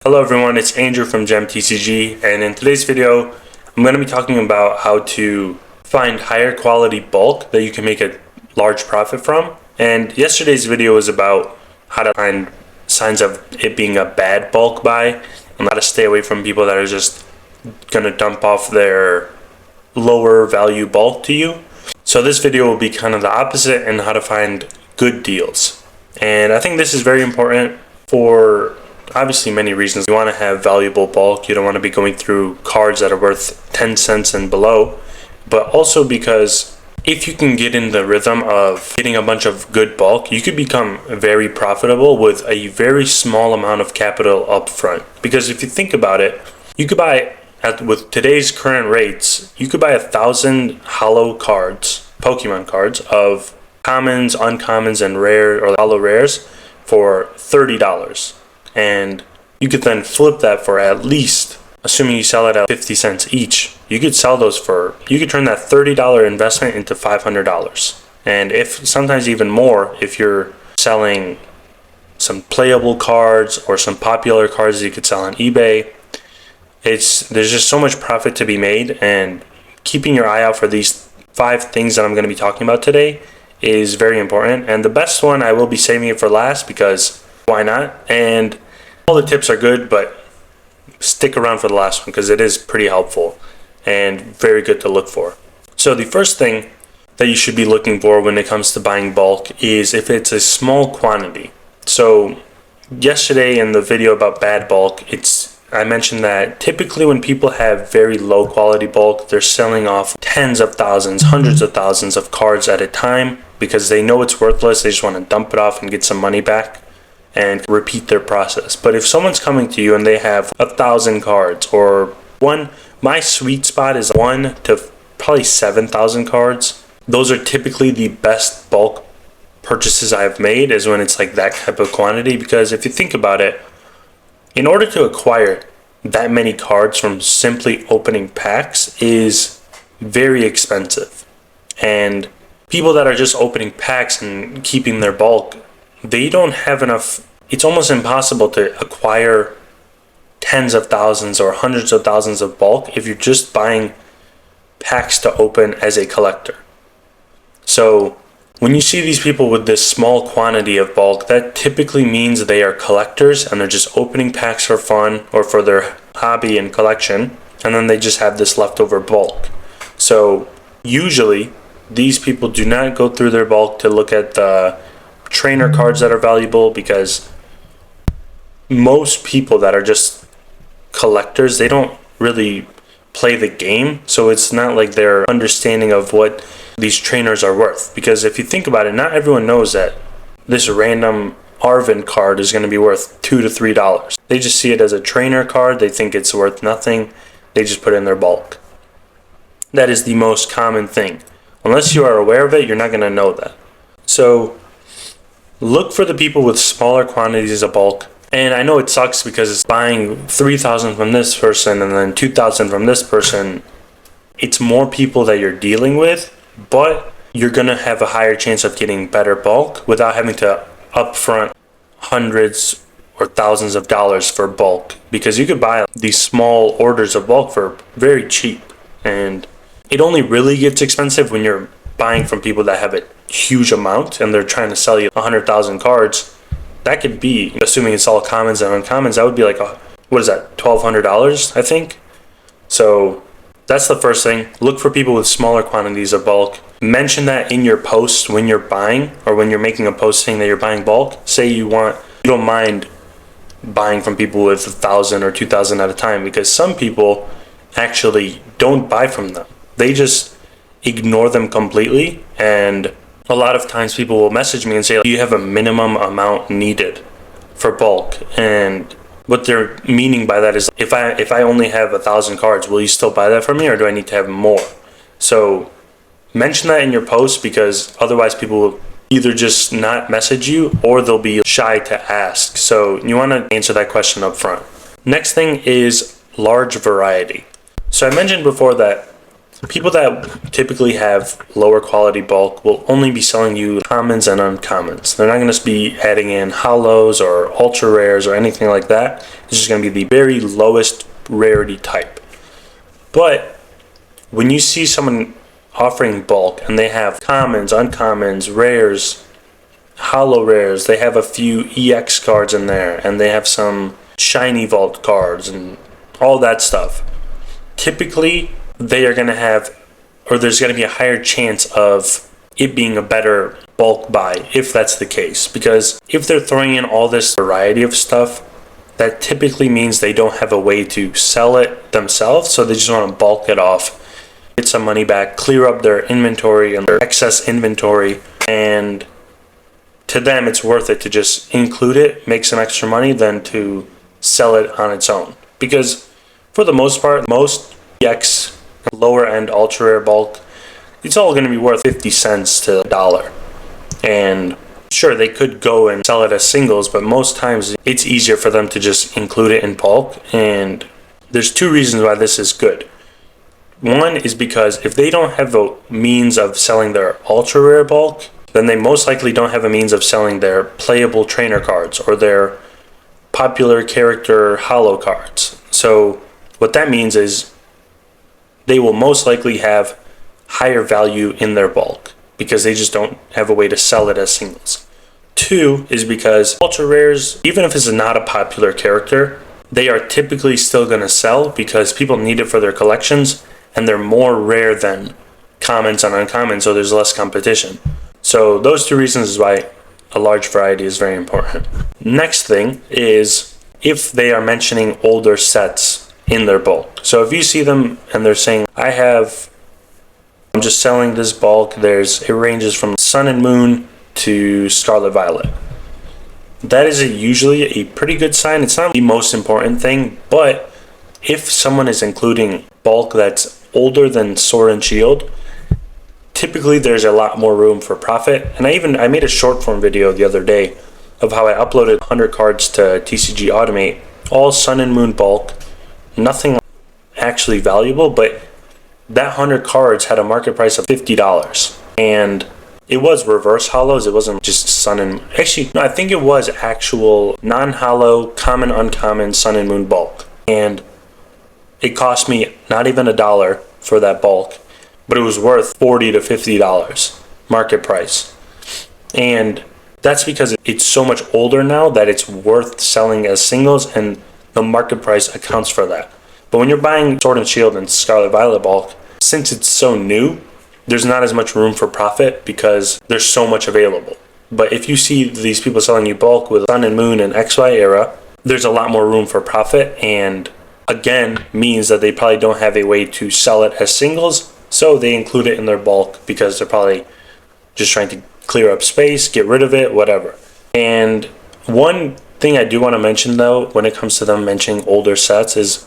Hello everyone, it's Andrew from GemTCG, and in today's video I'm going to be talking about how to find higher quality bulk that you can make a large profit from. And yesterday's video was about how to find signs of it being a bad bulk buy and how to stay away from people that are just going to dump off their lower value bulk to you. So this video will be kind of the opposite and how to find good deals. And I think this is very important for obviously many reasons. You want to have valuable bulk. You don't want to be going through cards that are worth 10 cents and below, but also because if you can get in the rhythm of getting a bunch of good bulk, you could become very profitable with a very small amount of capital up front. Because if you think about it, you could buy with today's current rates, you could buy 1,000 hollow cards, Pokemon cards of commons, uncommons, and rare or hollow rares for $30. And you could then flip that for at least, assuming you sell it at 50 cents each, you could sell those for, you could turn that $30 investment into $500. And if sometimes even more, if you're selling some playable cards or some popular cards that you could sell on eBay, there's just so much profit to be made. And keeping your eye out for these 5 things that I'm going to be talking about today is very important. And the best one, I will be saving it for last because why not? And all the tips are good, but stick around for the last one because it is pretty helpful and very good to look for. So the first thing that you should be looking for when it comes to buying bulk is if it's a small quantity. So yesterday in the video about bad bulk, I mentioned that typically when people have very low quality bulk, they're selling off tens of thousands, hundreds of thousands of cards at a time because they know it's worthless. They just want to dump it off and get some money back and repeat their process. But if someone's coming to you and they have 1,000 cards or my sweet spot is 1 to probably 7,000 cards. Those are typically the best bulk purchases I've made, is when it's like that type of quantity. Because if you think about it, in order to acquire that many cards from simply opening packs is very expensive. And people that are just opening packs and keeping their bulk, they don't have enough. It's almost impossible to acquire tens of thousands or hundreds of thousands of bulk if you're just buying packs to open as a collector. So when you see these people with this small quantity of bulk, that typically means they are collectors and they're just opening packs for fun or for their hobby and collection, and then they just have this leftover bulk. So usually these people do not go through their bulk to look at the trainer cards that are valuable, because most people that are just collectors, they don't really play the game, so it's not like their understanding of what these trainers are worth. Because if you think about it, not everyone knows that this random Arvin card is going to be worth $2 to $3. They just see it as a trainer card, they think it's worth nothing, they just put it in their bulk. That is the most common thing. Unless you are aware of it, you're not going to know that. So look for the people with smaller quantities of bulk. And I know it sucks because it's buying 3,000 from this person and then 2,000 from this person. It's more people that you're dealing with, but you're going to have a higher chance of getting better bulk without having to upfront hundreds or thousands of dollars for bulk. Because you could buy these small orders of bulk for very cheap. And it only really gets expensive when you're buying from people that have a huge amount and they're trying to sell you 100,000 cards. That could be, assuming it's all commons and uncommons, that would be like what is that, $1,200, I think. So that's the first thing. Look for people with smaller quantities of bulk. Mention that in your post when you're buying, or when you're making a post saying that you're buying bulk. Say you don't mind buying from people with 1,000 or 2,000 at a time, because some people actually don't buy from them. They just ignore them completely. And a lot of times people will message me and say, do you have a minimum amount needed for bulk? And what they're meaning by that is, if I only have 1,000 cards, will you still buy that from me, or do I need to have more? So mention that in your post, because otherwise people will either just not message you or they'll be shy to ask. So you want to answer that question up front. Next thing is large variety. So I mentioned before that People that typically have lower quality bulk will only be selling you commons and uncommons. They're not going to be adding in hollows or ultra rares or anything like that. It's just going to be the very lowest rarity type. But when you see someone offering bulk and they have commons, uncommons, rares, hollow rares, they have a few EX cards in there, and they have some shiny vault cards and all that stuff, typically they are going to have, or there's going to be a higher chance of it being a better bulk buy if that's the case. Because if they're throwing in all this variety of stuff, that typically means they don't have a way to sell it themselves, so they just want to bulk it off, get some money back, clear up their inventory and their excess inventory, and to them it's worth it to just include it, make some extra money, than to sell it on its own. Because for the most part, most EX lower end ultra rare bulk, it's all going to be worth 50 cents to $1. And sure, they could go and sell it as singles, but most times it's easier for them to just include it in bulk. And there's two reasons why this is good. One is because if they don't have a means of selling their ultra rare bulk, then they most likely don't have a means of selling their playable trainer cards or their popular character hollow cards. So what that means is they will most likely have higher value in their bulk because they just don't have a way to sell it as singles. Two is because ultra rares, even if it's not a popular character, they are typically still going to sell because people need it for their collections, and they're more rare than commons and uncommons, so there's less competition. So those two reasons is why a large variety is very important. Next thing is if they are mentioning older sets in their bulk. So if you see them and they're saying, I'm just selling this bulk, it ranges from Sun and Moon to Scarlet Violet. That is usually a pretty good sign. It's not the most important thing, but if someone is including bulk that's older than Sword and Shield, typically there's a lot more room for profit. And I made a short form video the other day of how I uploaded 100 cards to TCG Automate, all Sun and Moon bulk, nothing actually valuable, but that 100 cards had a market price of $50. And it was reverse hollows, it wasn't just Sun and... Actually, no, I think it was actual non-hollow, common, uncommon Sun and Moon bulk. And it cost me not even $1 for that bulk, but it was worth $40 to $50 market price. And that's because it's so much older now that it's worth selling as singles, and the market price accounts for that. But when you're buying Sword and Shield and Scarlet Violet bulk, since it's so new, there's not as much room for profit because there's so much available. But if you see these people selling you bulk with Sun and Moon and XY era, there's a lot more room for profit, and again means that they probably don't have a way to sell it as singles, so they include it in their bulk because they're probably just trying to clear up space, get rid of it, whatever. And one thing I do want to mention though, when it comes to them mentioning older sets, is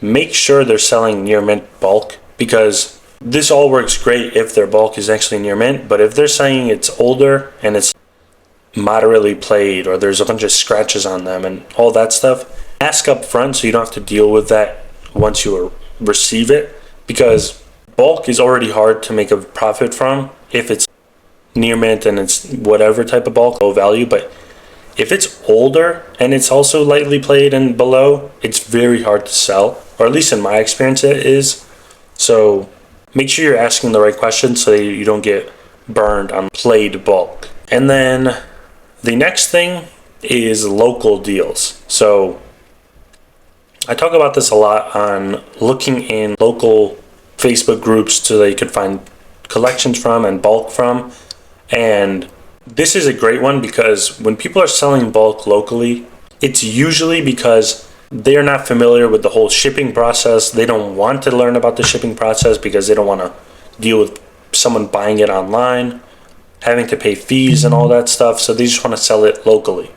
make sure they're selling near mint bulk, because this all works great if their bulk is actually near mint, but if they're saying it's older and it's moderately played or there's a bunch of scratches on them and all that stuff, ask up front so you don't have to deal with that once you receive it, because bulk is already hard to make a profit from if it's near mint and it's whatever type of bulk, low value. But if it's older and it's also lightly played and below, it's very hard to sell, or at least in my experience it is. So make sure you're asking the right questions so that you don't get burned on played bulk. And then the next thing is local deals. So I talk about this a lot on looking in local Facebook groups so that you could find collections from and bulk from. And this is a great one because when people are selling bulk locally, it's usually because they're not familiar with the whole shipping process. They don't want to learn about the shipping process because they don't want to deal with someone buying it online, having to pay fees and all that stuff. So they just want to sell it locally.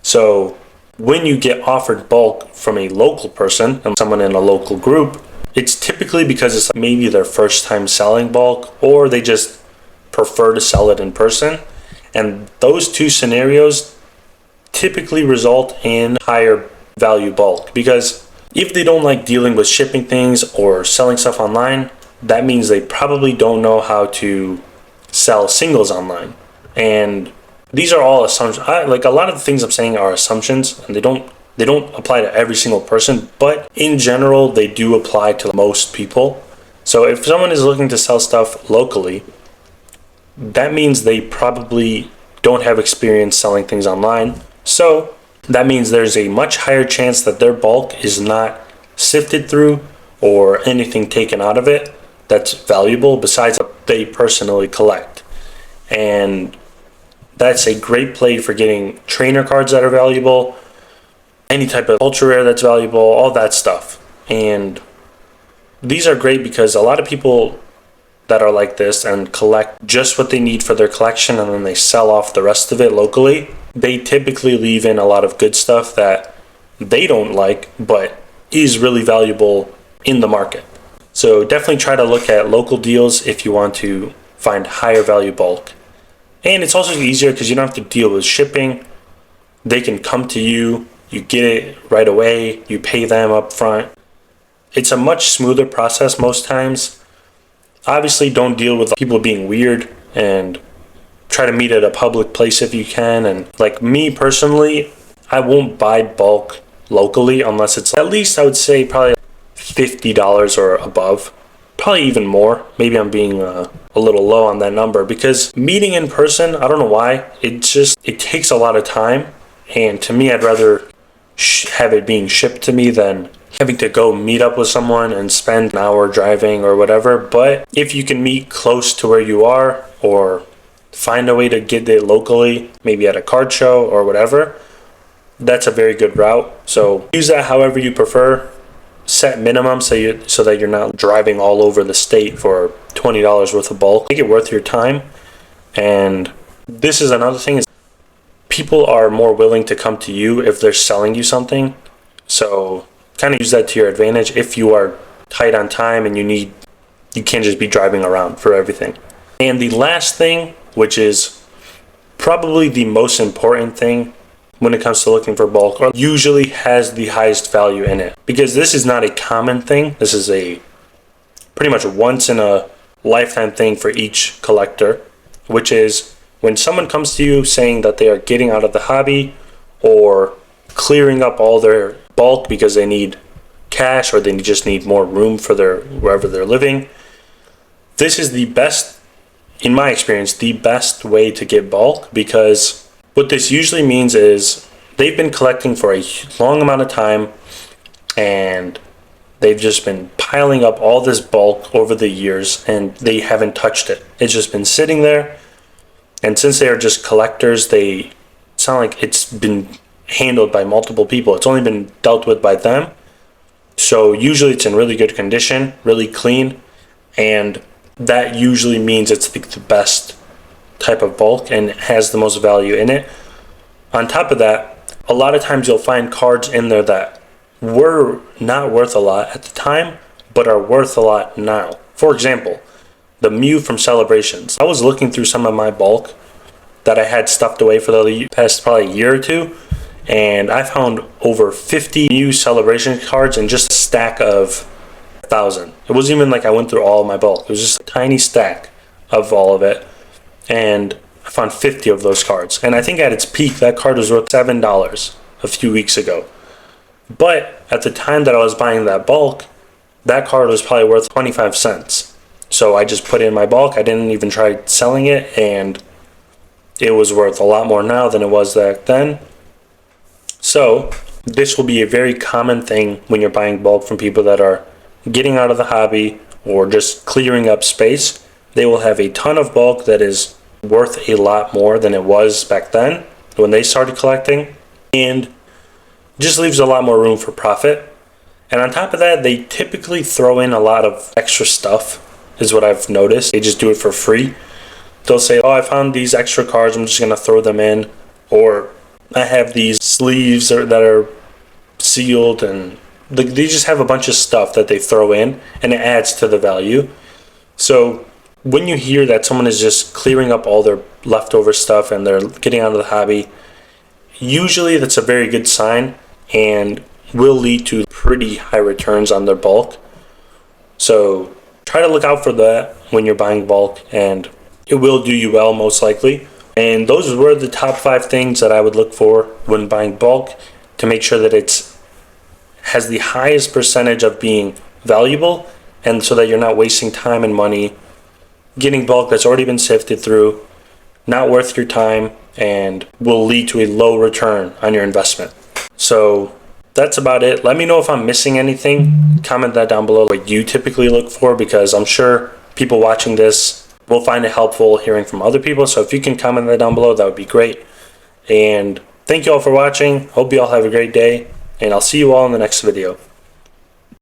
So when you get offered bulk from a local person and someone in a local group, it's typically because it's maybe their first time selling bulk, or they just prefer to sell it in person. And those two scenarios typically result in higher value bulk, because if they don't like dealing with shipping things or selling stuff online, that means they probably don't know how to sell singles online. And these are all assumptions. Like a lot of the things I'm saying are assumptions, and they don't apply to every single person, but in general, they do apply to most people. So if someone is looking to sell stuff locally, that means they probably don't have experience selling things online. So that means there's a much higher chance that their bulk is not sifted through or anything taken out of it that's valuable besides what they personally collect. And that's a great play for getting trainer cards that are valuable, any type of ultra rare that's valuable, all that stuff. And these are great because a lot of people that are like this and collect just what they need for their collection and then they sell off the rest of it locally, they typically leave in a lot of good stuff that they don't like but is really valuable in the market. So definitely try to look at local deals if you want to find higher value bulk. And it's also easier because you don't have to deal with shipping. They can come to you, you get it right away, you pay them up front. It's a much smoother process most times. Obviously, don't deal with people being weird and try to meet at a public place if you can. And like me personally, I won't buy bulk locally unless it's at least, I would say, probably $50 or above. Probably even more. Maybe I'm being a little low on that number because meeting in person, I don't know why, it takes a lot of time. And to me, I'd rather have it being shipped to me than having to go meet up with someone and spend an hour driving or whatever. But if you can meet close to where you are or find a way to get it locally, maybe at a card show or whatever, that's a very good route. So use that however you prefer. Set minimum so that you're not driving all over the state for $20 worth of bulk. Make it worth your time. And this is another thing, is people are more willing to come to you if they're selling you something. So kind of use that to your advantage if you are tight on time and you can't just be driving around for everything. And the last thing, which is probably the most important thing when it comes to looking for bulk, or usually has the highest value in it, because this is not a common thing. This is a pretty much once in a lifetime thing for each collector, which is when someone comes to you saying that they are getting out of the hobby or clearing up all their bulk because they need cash or they just need more room for wherever they're living. This is the best, in my experience, the best way to get bulk, because what this usually means is they've been collecting for a long amount of time and they've just been piling up all this bulk over the years and they haven't touched it. It's just been sitting there, and since they are just collectors, it's not like it's been handled by multiple people. It's only been dealt with by them. So usually it's in really good condition, really clean, and that usually means it's the best type of bulk and has the most value in it. On top of that, a lot of times you'll find cards in there that were not worth a lot at the time, but are worth a lot now. For example, the Mew from Celebrations. I was looking through some of my bulk that I had stuffed away for the past probably year or two, and I found over 50 Mew Celebration cards in just a stack of 1,000. It wasn't even like I went through all of my bulk. It was just a tiny stack of all of it, and I found 50 of those cards. And I think at its peak, that card was worth $7 a few weeks ago. But at the time that I was buying that bulk, that card was probably worth 25 cents. So I just put it in my bulk. I didn't even try selling it, and it was worth a lot more now than it was back then. So this will be a very common thing when you're buying bulk from people that are getting out of the hobby or just clearing up space. They will have a ton of bulk that is worth a lot more than it was back then when they started collecting, and just leaves a lot more room for profit. And on top of that, they typically throw in a lot of extra stuff, is what I've noticed. They just do it for free. They'll say, oh, I found these extra cards, I'm just going to throw them in. Or I have these sleeves that are sealed, and they just have a bunch of stuff that they throw in, and it adds to the value. So when you hear that someone is just clearing up all their leftover stuff and they're getting out of the hobby, usually that's a very good sign and will lead to pretty high returns on their bulk. So try to look out for that when you're buying bulk, and it will do you well most likely. And those were the top 5 things that I would look for when buying bulk to make sure that it's has the highest percentage of being valuable, and so that you're not wasting time and money getting bulk that's already been sifted through, not worth your time, and will lead to a low return on your investment. So that's about it. Let me know if I'm missing anything. Comment that down below, what you typically look for, because I'm sure people watching this will find it helpful hearing from other people. So if you can comment that down below, that would be great. And thank you all for watching. Hope you all have a great day, and I'll see you all in the next video.